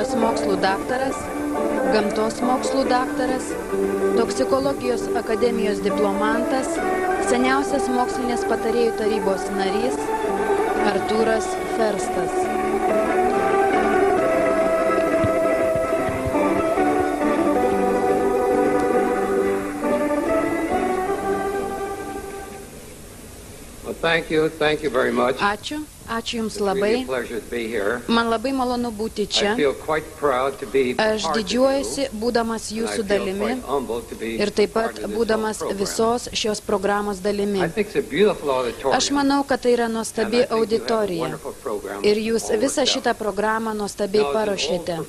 biologijos mokslų daktaras, gamtos mokslų daktaras, toksikologijos akademijos diplomantas, seniausias mokslinės patarėjų tarybos narys Artūras Ferstas. Thank you very much. Ačiū Jums labai. Man labai malonu būti čia. Aš didžiuojuosi, būdamas Jūsų dalimi ir taip pat būdamas visos šios programos dalimi. Aš manau, kad tai yra nuostabi auditorija ir Jūs visą šitą programą nuostabiai paruošėte.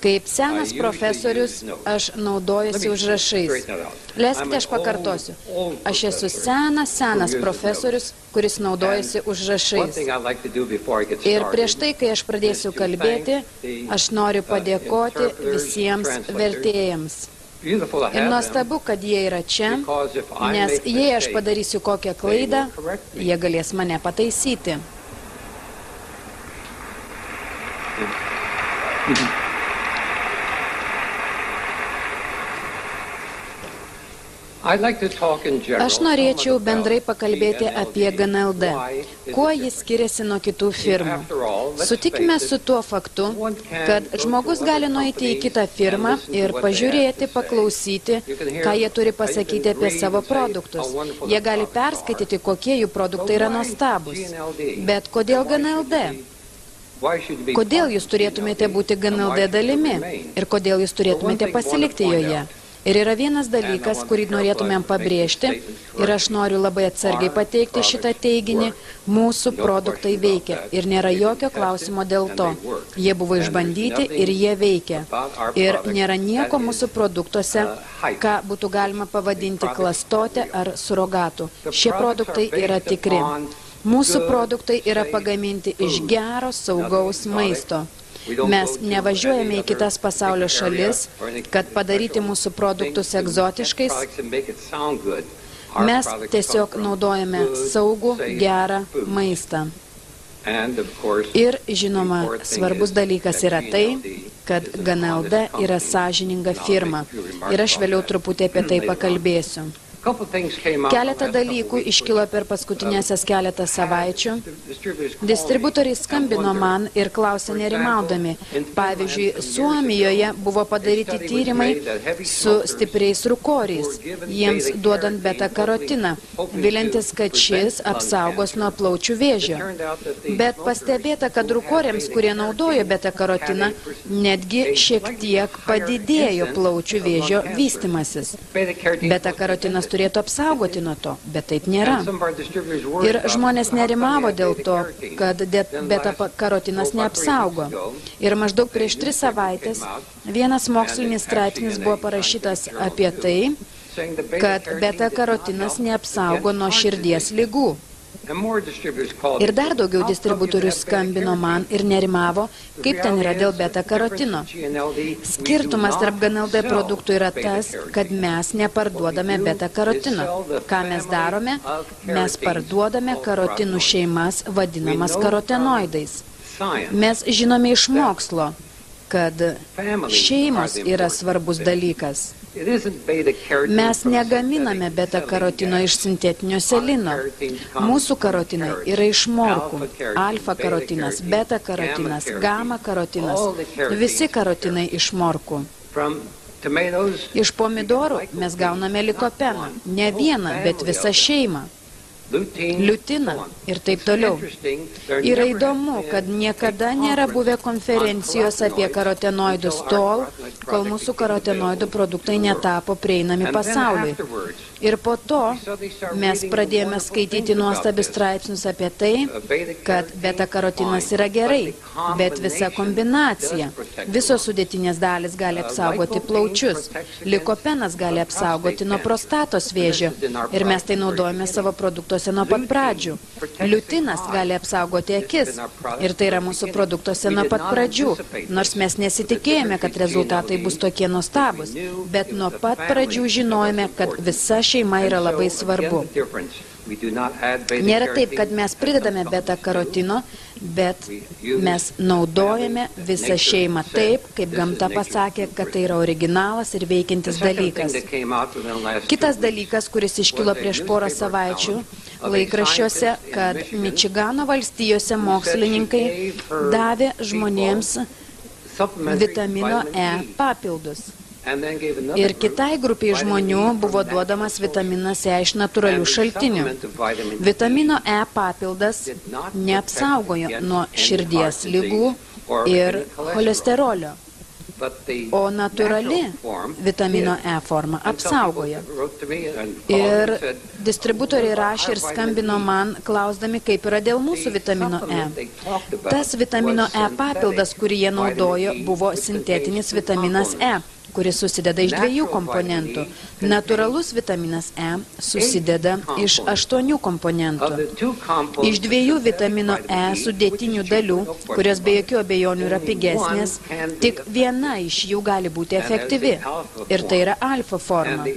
Kaip senas profesorius, aš naudojuosi užrašais. Leiskite, aš pakartosiu. Aš esu senas profesorius, kuris naudojasi užrašais. Ir prieš tai, kai aš pradėsiu kalbėti, aš noriu padėkoti visiems vertėjams. Ir nuostabu, kad jie yra čia, nes jei aš padarysiu kokią klaidą, jie galės mane pataisyti. Aš norėčiau bendrai pakalbėti apie GNLD. Kuo jis skiriasi nuo kitų firmų? Sutikime su tuo faktu, kad žmogus gali nueiti į kitą firmą ir pažiūrėti, paklausyti, ką jie turi pasakyti apie savo produktus. Jie gali perskaityti, kokie jų produktai yra nuostabūs. Bet kodėl GNLD? Kodėl jūs turėtumėte būti GNLD dalimi? Ir kodėl jūs turėtumėte pasilikti joje? Ir yra vienas dalykas, kurį norėtumėm pabrėžti, ir aš noriu labai atsargiai pateikti šitą teiginį, mūsų produktai veikia. Ir nėra jokio klausimo dėl to. Jie buvo išbandyti ir jie veikia. Ir nėra nieko mūsų produktuose, ką būtų galima pavadinti klastotė ar surogatų. Šie produktai yra tikri. Mūsų produktai yra pagaminti iš gero, saugaus maisto. Mes nevažiuojame į kitas pasaulio šalis, kad padaryti mūsų produktus egzotiškais. Mes tiesiog naudojame saugų, gerą maistą. Ir, žinoma, svarbus dalykas yra tai, kad GNLD yra sąžininga firma. Ir aš vėliau truputį apie tai pakalbėsiu. Keletą dalykų iškilo per paskutinėsias keletą savaičių. Distributoriai skambino man ir klausė nerimaudami. Pavyzdžiui, Suomijoje buvo padaryti tyrimai su stipriais rūkoriais, jiems duodant beta-karotiną, viliantis, kad šis apsaugos nuo plaučių vėžio. Bet pastebėta, kad rūkoriams, kurie naudojo beta-karotiną, netgi šiek tiek padidėjo plaučių vėžio vystimasis. Beta-karotinas turėtų apsaugoti nuo to, bet taip nėra. Ir žmonės nerimavo dėl to, kad beta-karotinas neapsaugo. Ir maždaug prieš 3 savaitės vienas mokslinis straipsnis buvo parašytas apie tai, kad beta-karotinas neapsaugo nuo širdies ligų. Ir dar daugiau distributorių skambino man ir nerimavo, kaip ten yra dėl beta-karotino. Skirtumas tarp GNLD produktų yra tas, kad mes neparduodame beta-karotino. Ką mes darome? Mes parduodame karotinų šeimas, vadinamas karotenoidais. Mes žinome iš mokslo, kad šeimos yra svarbus dalykas. Mes negaminame beta-karotino iš sintetinio selino. Mūsų karotinai yra iš morkų. Alfa-karotinas, beta-karotinas, gama-karotinas. Visi karotinai iš morkų. Iš pomidorų mes gauname likopeną. Ne vieną, bet visą šeimą. Liutiną ir taip toliau. Yra įdomu, kad niekada nėra buvę konferencijos apie karotenoidus tol, kol mūsų karotenoidų produktai netapo prieinami pasauliui. Ir po to mes pradėjome skaityti nuostabius straipsnius apie tai, kad beta-karotinas yra gerai, bet visa kombinacija. Visos sudėtinės dalis gali apsaugoti plaučius. Likopenas gali apsaugoti nuo prostatos vėžio. Ir mes tai naudojame savo produktuose nuo pat pradžių. Liutinas gali apsaugoti akis. Ir tai yra mūsų produktuose nuo pat pradžių. Nors mes nesitikėjome, kad rezultatai bus tokie nuostabus. Bet nuo pat pradžių žinojome, kad visa šeima yra labai svarbu. Nėra taip, kad mes pridedame beta-karotino, bet mes naudojame visą šeimą taip, kaip gamta pasakė, kad tai yra originalas ir veikiantis dalykas. Kitas dalykas, kuris iškilo prieš porą savaičių laikraščiuose, kad Mičigano valstijose mokslininkai davė žmonėms vitamino E papildus. Ir kitai grupiai žmonių buvo duodamas vitaminas E iš natūralių šaltinių. Vitamino E papildas neapsaugojo nuo širdies ligų ir cholesterolio, o natūrali vitamino E forma apsaugojo. Ir distributoriai rašė ir skambino man, klausdami, kaip yra dėl mūsų vitamino E. Tas vitamino E papildas, kurį jie naudojo, buvo sintetinis vitaminas E, kuris susideda iš 2 komponentų. Natūralus vitaminas E susideda iš 8 komponentų. Iš 2 vitamino E sudėtinių dalių, kurios be jokių abejonių yra pigesnės, tik viena iš jų gali būti efektyvi. Ir tai yra alfa forma.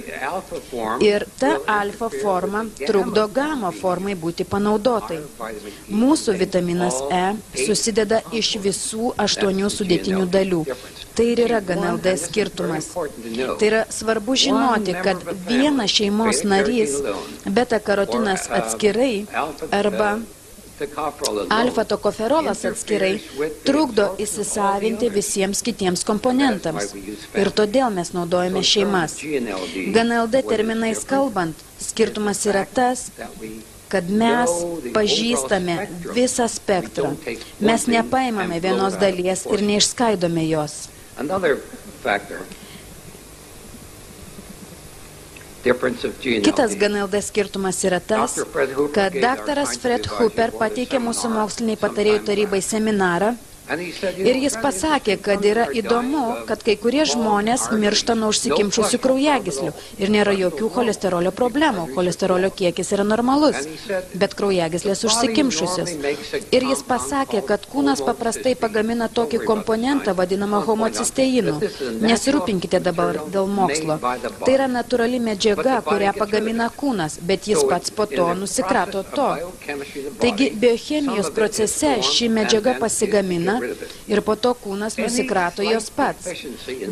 Ir ta alfa forma trukdo gama formai būti panaudotai. Mūsų vitaminas E susideda iš visų 8 sudėtinių dalių. Tai ir yra GNLD skirtumas. Tai yra svarbu žinoti, kad vienas šeimos narys, beta-karotinas atskirai arba alfa-tokoferolas atskirai trukdo įsisavinti visiems kitiems komponentams. Ir todėl mes naudojame šeimas. GNLD terminais kalbant, skirtumas yra tas, kad mes pažįstame visą spektrą. Mes nepaimame vienos dalies ir neišskaidome jos. Kitas GNLD skirtumas yra tas, kad daktaras Fred Hooper pateikė mūsų moksliniai patarėjų tarybai seminarą ir jis pasakė, kad yra įdomu, kad kai kurie žmonės miršta nuo užsikimšusių kraujagyslių ir nėra jokių cholesterolio problemų. Cholesterolio kiekis yra normalus, bet kraujagyslės užsikimšusios. Ir jis pasakė, kad kūnas paprastai pagamina tokį komponentą vadinamą homocisteinu. Nesirūpinkite dabar dėl mokslo. Tai yra natūrali medžiaga, kurią pagamina kūnas, bet jis pats po to nusikrato to. Taigi biochemijos procese ši medžiaga pasigamina ir po to kūnas nusikrato jos pats.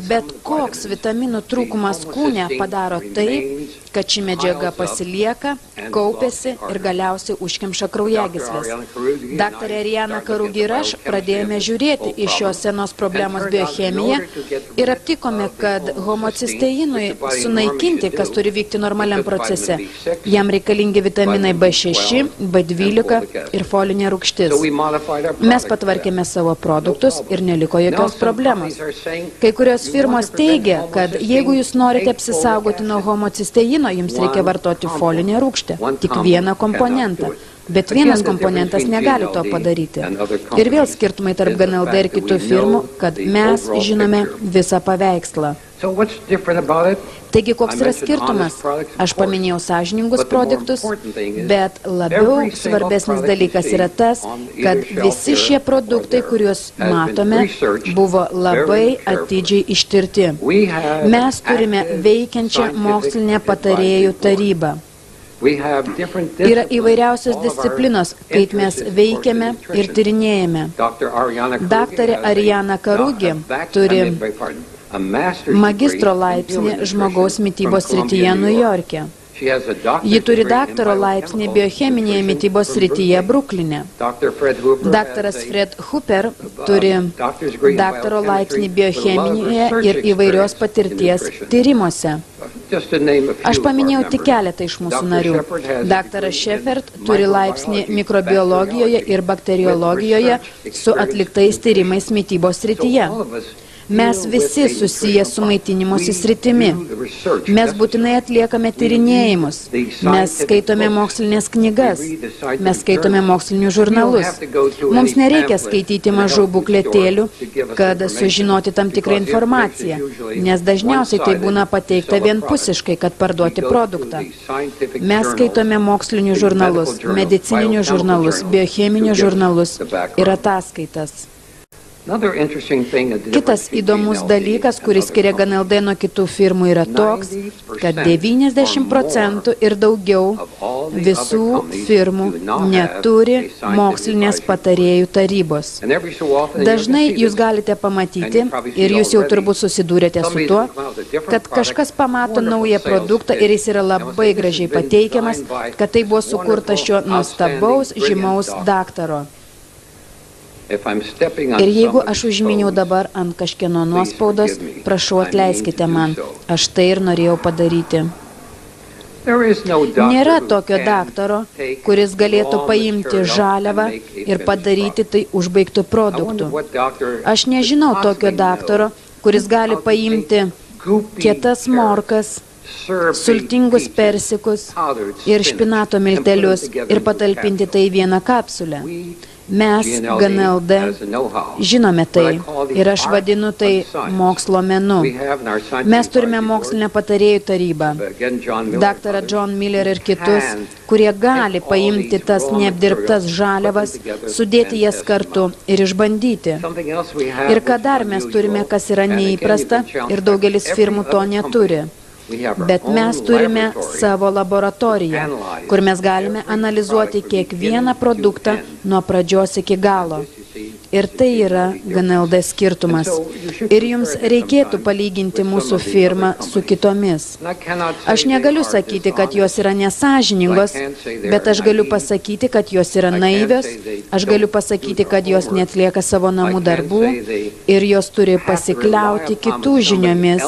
Bet koks vitaminų trūkumas kūne padaro taip, kad ši medžiaga pasilieka, kaupiasi ir galiausiai užkemša kraujagyslės. Daktarė Ariana Karugi ir aš pradėjome žiūrėti į šios senos problemos biochemiją ir aptikome, kad homocisteinui sunaikinti, kas turi vykti normaliam procese, jam reikalingi vitaminai B6, B12 ir folinė rūgštis. Mes patvarkėme savo produktus ir neliko jokios problemos. Kai kurios firmos teigia, kad jeigu jūs norite apsisaugoti nuo homocisteino, jums reikia vartoti folinę rūgštę, tik vieną komponentą. Bet vienas komponentas negali to padaryti. Ir vėl skirtumai tarp GNLD ir kitų firmų, kad mes žinome visą paveikslą. Taigi, koks yra skirtumas? Aš paminėjau sąžiningus produktus, bet labiau svarbesnis dalykas yra tas, kad visi šie produktai, kuriuos matome, buvo labai atidžiai ištirti. Mes turime veikiančią mokslinę patarėjų tarybą. Yra įvairiausios disciplinos, kaip mes veikiame ir tyrinėjame. Daktarė Ariana Karugi turi magistro laipsnį žmogaus mitybos srityje Niujorke. Ji turi daktaro laipsnį biocheminėje mitybos srityje Brukline. Daktaras Fred Hooper turi daktaro laipsnį biocheminėje ir įvairios patirties tyrimuose. Aš paminėjau tik keletą iš mūsų narių. Daktaras Shepard turi laipsnį mikrobiologijoje ir bakteriologijoje su atliktais tyrimais mitybos srityje. Mes visi susiję su maitinimosi sritimi. Mes būtinai atliekame tyrinėjimus. Mes skaitome mokslinės knygas. Mes skaitome mokslinius žurnalus. Mums nereikia skaityti mažų bukletėlių, kad sužinoti tam tikrą informaciją, nes dažniausiai tai būna pateikta vienpusiškai, kad parduoti produktą. Mes skaitome mokslinius žurnalus, medicininius žurnalus, biocheminius žurnalus ir ataskaitas. Kitas įdomus dalykas, kuris skiria GNLD nuo kitų firmų, yra toks, kad 90% ir daugiau visų firmų neturi mokslinės patarėjų tarybos. Dažnai jūs galite pamatyti, ir jūs jau turbūt susidūrėte su tuo, kad kažkas pamato naują produktą ir jis yra labai gražiai pateikiamas, kad tai buvo sukurta šio nuostabaus žymaus daktaro. Ir jeigu aš užminiau dabar ant kažkieno nuospaudos, prašau atleiskite man, aš tai ir norėjau padaryti. Nėra tokio daktaro, kuris galėtų paimti žaliavą ir padaryti tai užbaigtų produktų. Aš nežinau tokio daktaro, kuris gali paimti kietas morkas, sultingus persikus ir špinato miltelius ir patalpinti tai į vieną kapsulę. Mes, GNLD, žinome tai ir aš vadinu tai mokslo menu. Mes turime mokslinę patarėjų tarybą, daktarą John Miller ir kitus, kurie gali paimti tas neapdirbtas žaliavas, sudėti jas kartu ir išbandyti. Ir ką dar mes turime, kas yra neįprasta ir daugelis firmų to neturi. Bet mes turime savo laboratoriją, kur mes galime analizuoti kiekvieną produktą nuo pradžios iki galo. Ir tai yra GNLD skirtumas. Ir jums reikėtų palyginti mūsų firmą su kitomis. Aš negaliu sakyti, kad jos yra nesąžiningos, bet aš galiu pasakyti, kad jos yra naivios, aš galiu pasakyti, kad jos neatlieka savo namų darbų ir jos turi pasikliauti kitų žiniomis,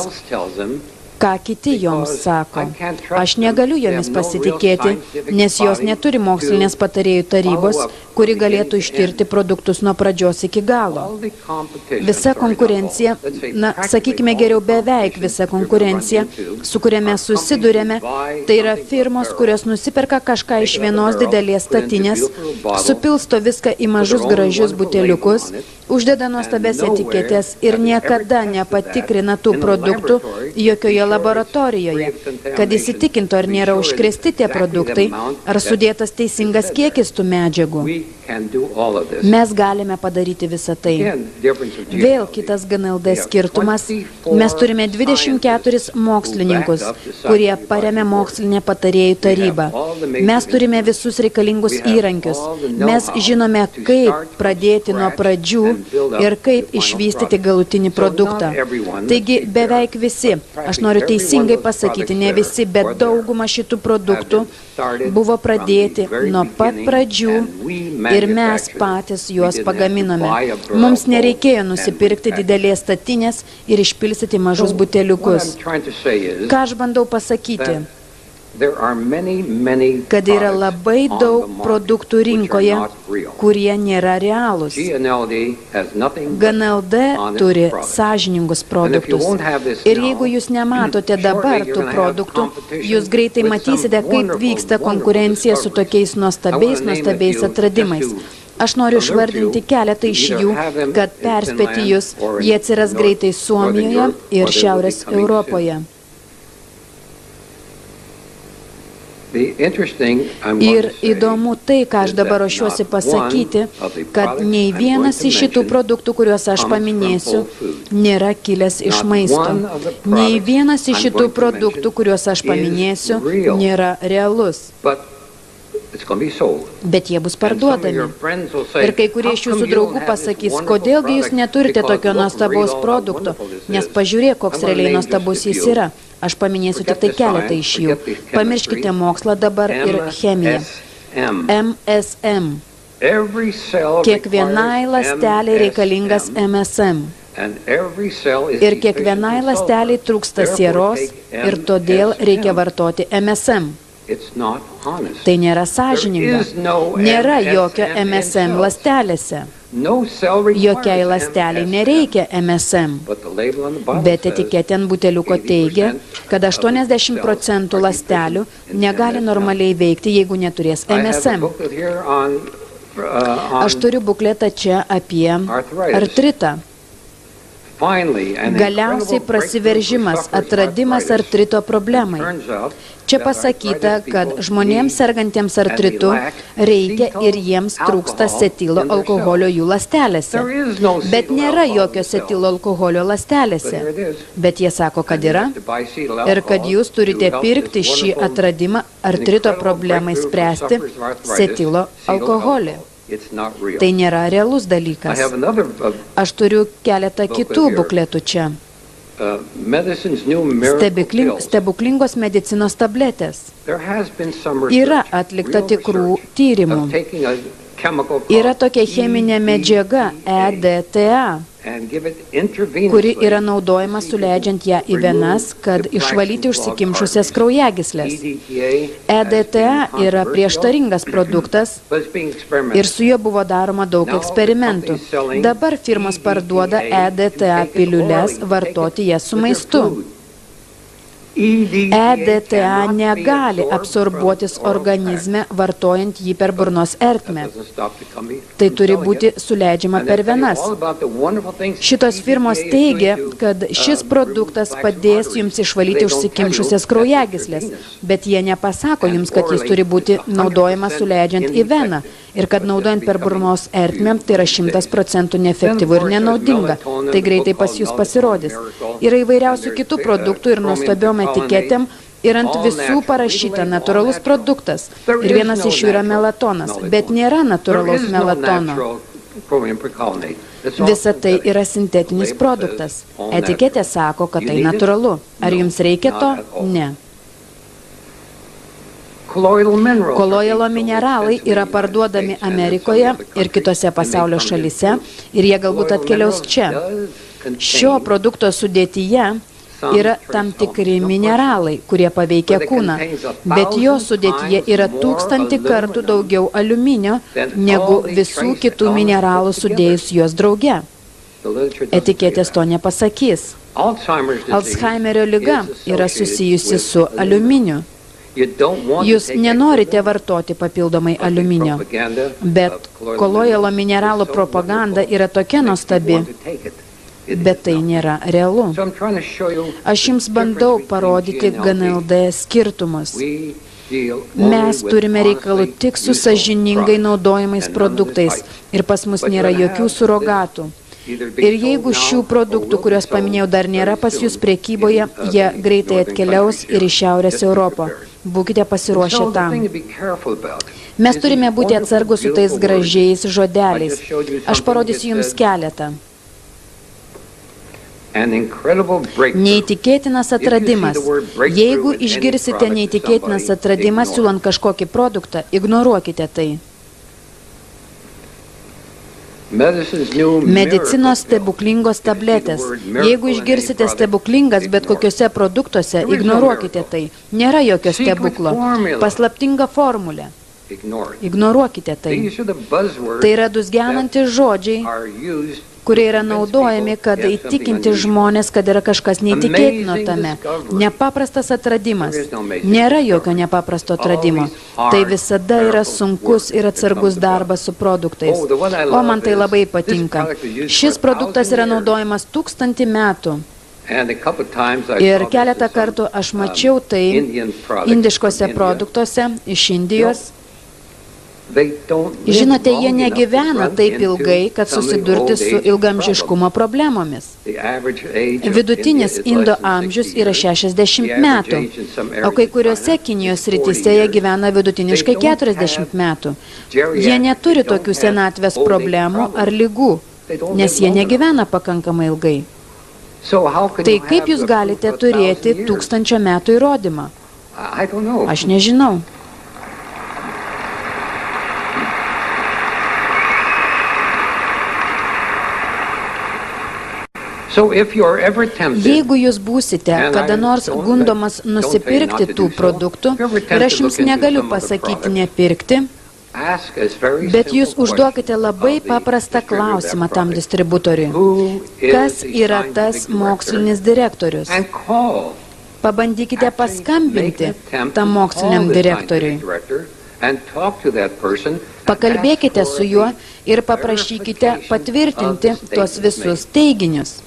ką kiti joms sako. Aš negaliu jomis pasitikėti, nes jos neturi mokslinės patarėjų tarybos, kuri galėtų ištirti produktus nuo pradžios iki galo. Visa konkurencija, sakykime geriau beveik visa konkurencija, su kuria mes susidurėme, tai yra firmos, kurios nusiperka kažką iš vienos didelės statinės, supilsto viską į mažus gražius buteliukus, uždeda nuostabės etiketės ir niekada nepatikrina tų produktų jokioje laboratorijoje, kad įsitikintų, ar nėra užkrėsti tie produktai, ar sudėtas teisingas kiekis tų medžiagų. Mes galime padaryti visą tai. Vėl kitas GNLD skirtumas. Mes turime 24 mokslininkus, kurie paremia mokslinę patarėjų tarybą. Mes turime visus reikalingus įrankius. Mes žinome, kaip pradėti nuo pradžių ir kaip išvystyti galutinį produktą. Taigi beveik visi, aš noriu teisingai pasakyti, ne visi, bet dauguma šitų produktų buvo pradėti nuo pat pradžių ir mes patys juos pagaminome. Mums nereikėjo nusipirkti didelės statinės ir išpilstyti mažus buteliukus. Ką aš bandau pasakyti? Kad yra labai daug produktų rinkoje, kurie nėra realūs. GNLD turi sąžiningus produktus. Ir jeigu jūs nematote dabar tų produktų, jūs greitai matysite, kaip vyksta konkurencija su tokiais nuostabiais atradimais. Aš noriu išvardinti keletą iš jų, kad perspėti jūs, jie atsiras greitai Suomijoje ir Šiaurės Europoje. Ir įdomu tai, ką aš dabar ruošiuosi pasakyti, kad nei vienas iš šitų produktų, kuriuos aš paminėsiu, nėra kilęs iš maisto. Nei vienas iš šitų produktų, kuriuos aš paminėsiu, nėra realus. Bet jie bus parduodami. Ir kai kurie iš jūsų draugų pasakys, kodėlgi jūs neturite tokio nuostabaus produkto, nes pažiūrėk, koks realiai nuostabus jis yra. Aš paminėsiu tik tai keletą iš jų. Pamirškite mokslą dabar ir chemiją. MSM. Kiekvienai ląsteliai reikalingas MSM. Ir kiekvienai ląsteliai trūksta sieros ir todėl reikia vartoti MSM. Tai nėra sąžininga. Nėra jokio MSM ląstelėse. Jokiai ląsteliai nereikia MSM. Bet etiketė ant buteliuko teigia, kad 80% ląstelių negali normaliai veikti, jeigu neturės MSM. Aš turiu bukletą čia apie artritą. Galiausiai prasiveržimas, atradimas artrito problemai. Čia pasakyta, kad žmonėms sergantiems artritu reikia ir jiems trūksta acetilo alkoholio jų ląstelėse. Bet nėra jokio acetilo alkoholio ląstelėse. Bet jie sako, kad yra ir kad jūs turite pirkti šį atradimą artrito problemai spręsti acetilo alkoholį. Tai nėra realus dalykas. Aš turiu keletą kitų bukletų čia. Stebuklingos medicinos tabletės. Yra atlikta tikrų tyrimų. Yra tokia cheminė medžiaga EDTA, kuri yra naudojama suleidžiant ją į venas, kad išvalyti užsikimšusias kraujagyslės. EDTA yra prieštaringas produktas ir su juo buvo daroma daug eksperimentų. Dabar firmos parduoda EDTA piliules, vartoti jas su maistu. EDTA negali absorbuotis organizme, vartojant jį per burnos ertmę. Tai turi būti suleidžiama per venas. Šitos firmos teigia, kad šis produktas padės jums išvalyti užsikimšusias kraujagyslės, bet jie nepasako jums, kad jis turi būti naudojamas suleidžiant į veną ir kad naudojant per burnos ertmę tai yra 100% neefektyvu ir nenaudinga. Tai greitai pas jūs pasirodys. Yra įvairiausių kitų produktų ir nuostabiom etiketėm ir ant visų parašyta natūralus produktas. Ir vienas iš jų yra melatonas, bet nėra natūralaus melatono. Visa tai yra sintetinis produktas. Etiketė sako, kad tai natūralu. Ar jums reikia to? Ne. Koloidalo mineralai yra parduodami Amerikoje ir kitose pasaulio šalyse ir jie galbūt atkeliaus čia. Šio produkto sudėtyje yra tam tikri mineralai, kurie paveikia kūną, bet jo sudėtyje yra 1000 kartų daugiau aliuminio negu visų kitų mineralų sudėjus juos drauge. Etiketės to nepasakys. Alzheimerio liga yra susijusi su aliuminiu. Jūs nenorite vartoti papildomai aliuminio, bet koloidalo mineralų propaganda yra tokia nuostabi, bet tai nėra realu. Aš jums bandau parodyti GNLD skirtumus. Mes turime reikalų tik su sąžiningai naudojamais produktais ir pas mus nėra jokių surogatų. Ir jeigu šių produktų, kuriuos paminėjau, dar nėra pas jūs prekyboje, jie greitai atkeliaus ir į Šiaurės Europą. Būkite pasiruošę tam. Mes turime būti atsargus su tais gražiais žodeliais. Aš parodysiu jums keletą. Neįtikėtinas atradimas. Jeigu išgirsite neįtikėtinas atradimas siūlant kažkokį produktą, ignoruokite tai. Medicinos stebuklingos tabletės. Jeigu išgirsite stebuklingas bet kokiuose produktuose, ignoruokite tai. Nėra jokio stebuklo. Paslaptinga formulė. Ignoruokite tai. Tai yra dusgenantys žodžiai, kurie yra naudojami, kad įtikinti žmonės, kad yra kažkas neįtikėtino tame. Nepaprastas atradimas. Nėra jokio nepaprasto atradimo. Tai visada yra sunkus ir atsargus darbas su produktais. O man tai labai patinka. Šis produktas yra naudojamas 1000 metų. Ir keletą kartų aš mačiau tai indiškose produktuose iš Indijos. Žinote, jie negyvena taip ilgai, kad susidurti su ilgamžiškumo problemomis. Vidutinis indo amžius yra 60 metų, o kai kuriuose Kinijos srityse jie gyvena vidutiniškai 40 metų. Jie neturi tokių senatvės problemų ar ligų, nes jie negyvena pakankamai ilgai. Tai kaip jūs galite turėti 1000 metų įrodymą? Aš nežinau. Jeigu jūs būsite kada nors gundomas nusipirkti tų produktų, ir aš jums negaliu pasakyti nepirkti, bet jūs užduokite labai paprastą klausimą tam distributoriui. Kas yra tas mokslinis direktorius? Pabandykite paskambinti tam moksliniam direktoriui. Pakalbėkite su juo ir paprašykite patvirtinti tuos visus teiginius.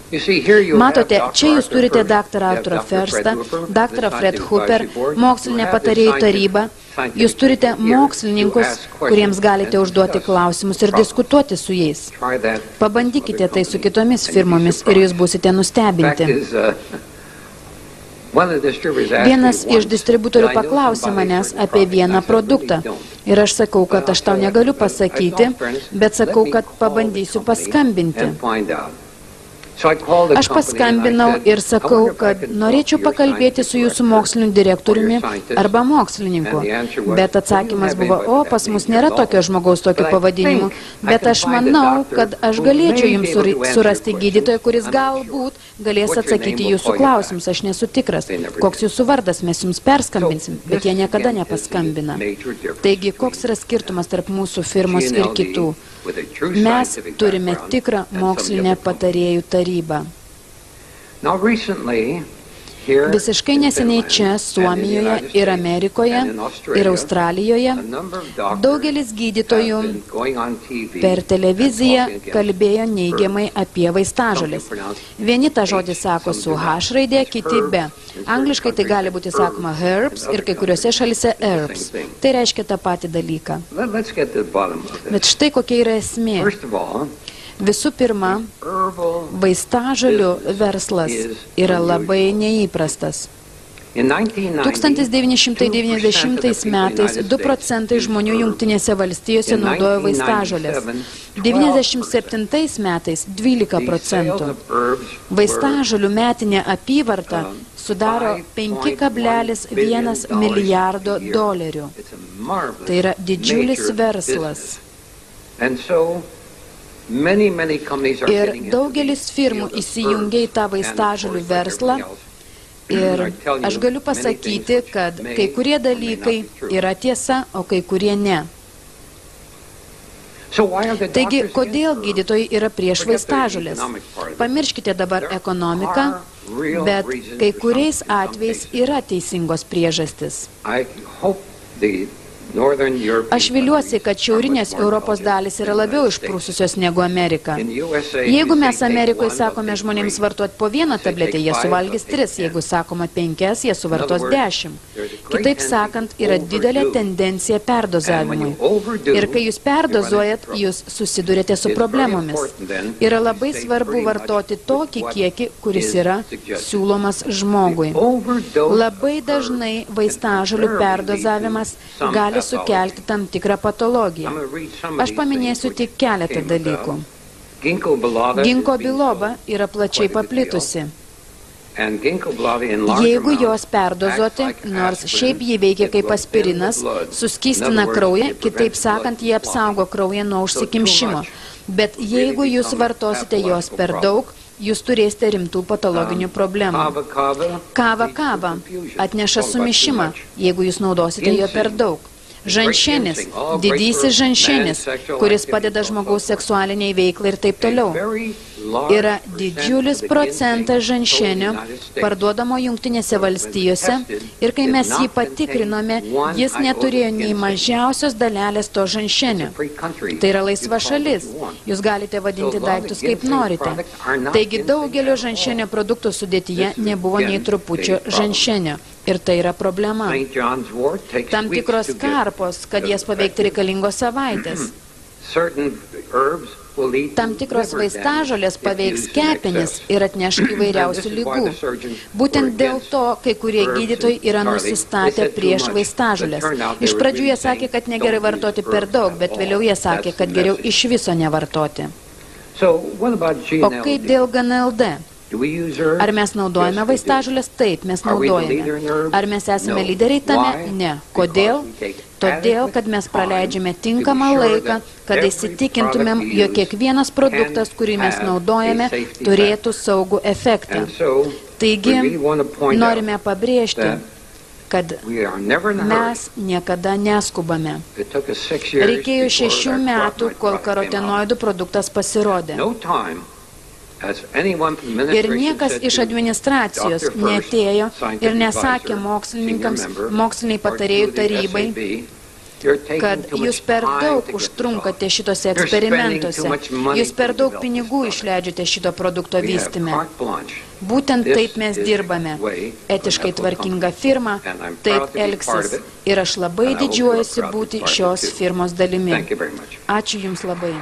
Matote, čia jūs turite dr. Arthurą Firstą, dr. Fred Hooper, mokslinę patarėjų tarybą. Jūs turite mokslininkus, kuriems galite užduoti klausimus ir diskutuoti su jais. Pabandykite tai su kitomis firmomis ir jūs būsite nustebinti. Vienas iš distributorių paklausė manęs apie vieną produktą. Ir aš sakau, kad aš tau negaliu pasakyti, bet sakau, kad pabandysiu paskambinti. Aš paskambinau ir sakau, kad norėčiau pakalbėti su jūsų moksliniu direktoriumi arba mokslininku. Bet atsakymas buvo, pas mus nėra tokio žmogaus tokiu pavadinimu. Bet aš manau, kad aš galėčiau jums surasti gydytoją, kuris galbūt galės atsakyti jūsų klausimus. Aš nesu tikras, koks jūsų vardas, mes jums perskambinsim, bet jie niekada nepaskambina. Taigi, koks yra skirtumas tarp mūsų firmos ir kitų? Mes turime tikrą mokslinę patarėjų tarybą. Visiškai neseniai čia, Suomijoje ir Amerikoje ir Australijoje daugelis gydytojų per televiziją kalbėjo neigiamai apie vaistažoles. Vieni tą žodį sako su H raidė, kiti be. Angliškai tai gali būti sakoma herbs ir kai kuriuose šalise herbs. Tai reiškia tą patį dalyką. Bet štai kokia yra esmė. Visų pirma, vaistažolių verslas yra labai neįprastas. 1990 metais 2 procentai žmonių Jungtinėse valstijose naudojo vaistažoles. 97 metais 12 procentų. Vaistažolių metinė apyvarta sudaro 5,1 milijardo dolerių. Tai yra didžiulis verslas. Ir daugelis firmų įsijungia į tą vaistažolių verslą ir aš galiu pasakyti, kad kai kurie dalykai yra tiesa, o kai kurie ne. Taigi, kodėl gydytojai yra prieš vaistažoles? Pamirškite dabar ekonomiką, bet kai kuriais atvejais yra teisingos priežastis. Aš viliuosi, kad šiaurinės Europos dalys yra labiau išprūsusios negu Amerika. Jeigu mes Amerikoje sakome žmonėms vartoti po 1 tabletę, jie suvalgys 3, jeigu sakoma 5, jie suvartos 10. Kitaip sakant, yra didelė tendencija perdozavimui. Ir kai jūs perdozuojat, jūs susidurėte su problemomis. Yra labai svarbu vartoti tokį kiekį, kuris yra siūlomas žmogui. Labai dažnai vaistažolių perdozavimas gali sukelti tam tikrą patologiją. Aš paminėsiu tik keletą dalykų. Ginko biloba yra plačiai paplitusi. Jeigu jos perdozuoti, nors šiaip jį veikia kaip aspirinas, suskystina kraują, kitaip sakant, jie apsaugo kraują nuo užsikimšimo. Bet jeigu jūs vartosite jos per daug, jūs turėsite rimtų patologinių problemų. Kava atneša sumišimą, jeigu jūs naudosite jo per daug. Ženšenis, didysis ženšenis, kuris padeda žmogaus seksualiniai veiklai ir taip toliau. Yra didžiulis procentas ženšenio parduodamo Jungtinėse valstijose ir kai mes jį patikrinome, jis neturėjo nei mažiausios dalelės to ženšenio. Tai yra laisva šalis. Jūs galite vadinti daiktus kaip norite. Taigi daugelio ženšenio produktų sudėtyje nebuvo nei trupučio ženšenio. Ir tai yra problema. Tam tikros karpos, kad jas paveikti reikalingos savaitės. Tam tikros vaistažolės paveiks kepenis ir atneš įvairiausių ligų. Būtent dėl to, kai kurie gydytojai yra nusistatę prieš vaistažolės. Iš pradžių jie sakė, kad negerai vartoti per daug, bet vėliau jie sakė, kad geriau iš viso nevartoti. O kaip dėl GNLD? Ar mes naudojame vaistažolės? Taip, mes naudojame. Ar mes esame lyderiai tame? Ne. Kodėl? Todėl, kad mes praleidžiame tinkamą laiką, kad įsitikintumėm, jog kiekvienas produktas, kurį mes naudojame, turėtų saugų efektą. Taigi, norime pabrėžti, kad mes niekada neskubame. Reikėjo 6 metų, kol karotenoidų produktas pasirodė. Ir niekas iš administracijos neatėjo ir nesakė mokslininkams, moksliniai patarėjų tarybai, kad jūs per daug užtrunkate šitose eksperimentuose, jūs per daug pinigų išleidžiate šito produkto vystyme. Būtent taip mes dirbame. Etiškai tvarkinga firma taip elgsis. Ir aš labai didžiuojuosi būti šios firmos dalimi. Ačiū Jums labai.